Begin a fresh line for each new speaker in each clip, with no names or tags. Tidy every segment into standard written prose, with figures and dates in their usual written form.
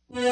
Ya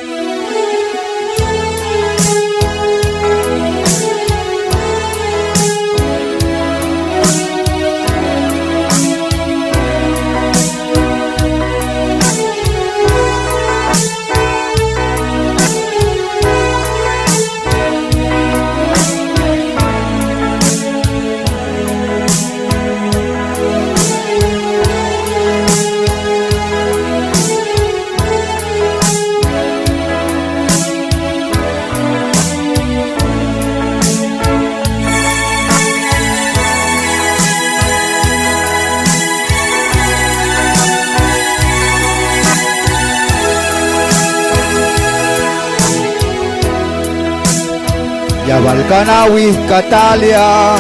Balkanawih Katalia,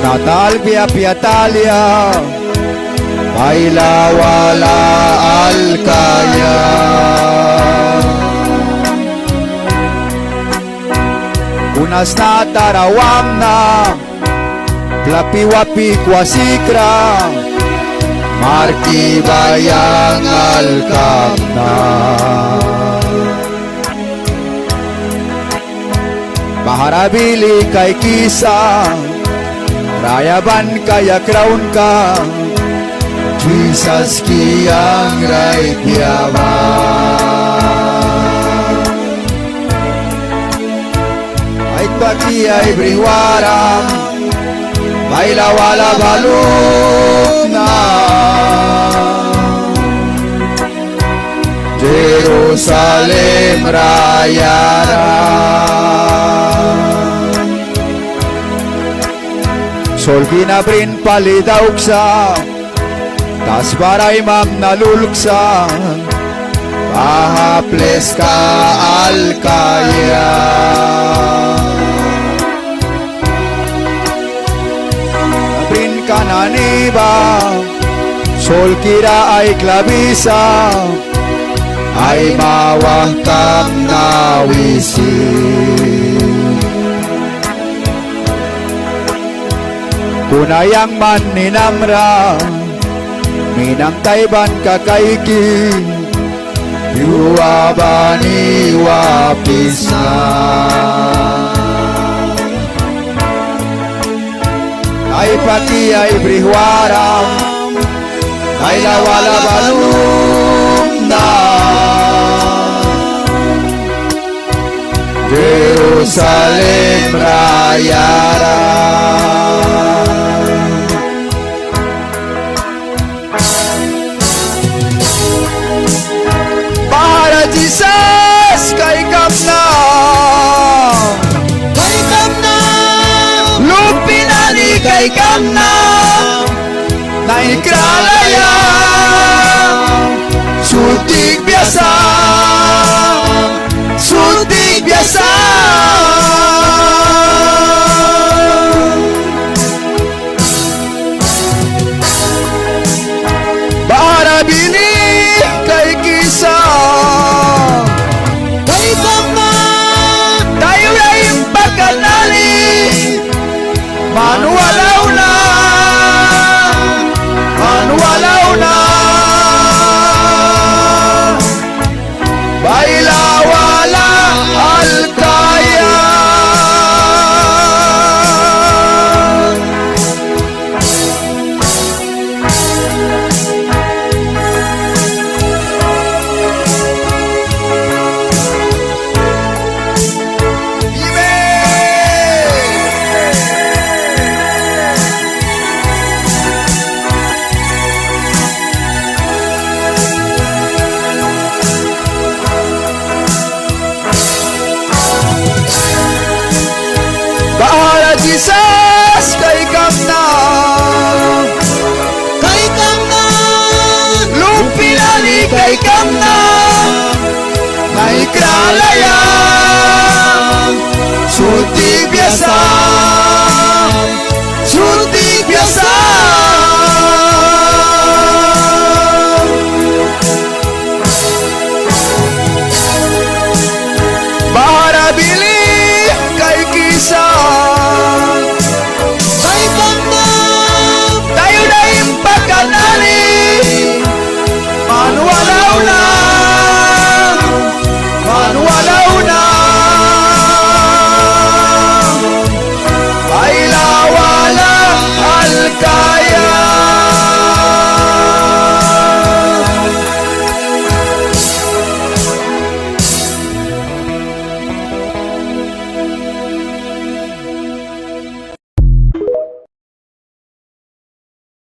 Snatalbia Piatalia, Baila wala alkaya. Unas na tarawam na, Plapi-wapi kwasikra, Marki bayang alkamna. Maharabili kay kisa, rayaban kaya crown ka, Jesus kiyang raipiyaba. Ay pati ay briwaram, baila wala balong na, Jerusalem rayara. Sol ginabrin palidauksa, tas baray mam naluluksa, pahaples ka alkaya. Abrin ka naniba, sol kira ay klabisa, ay mawah kam nawisi. Kunayang man ninamra, minang tayban kakaiki, yuwabani wapisa. Ay pati ay brihwaram, ay lawala balum na, Jerusalem rayara. Para Jesus kay kamna, lupinani kay kamna, naikralaya, sutik biasa, sutik biasa. Para bini kay kisa, kay kama, tayo ay pagkanali, manuwalaw na, manuwalaw na, baila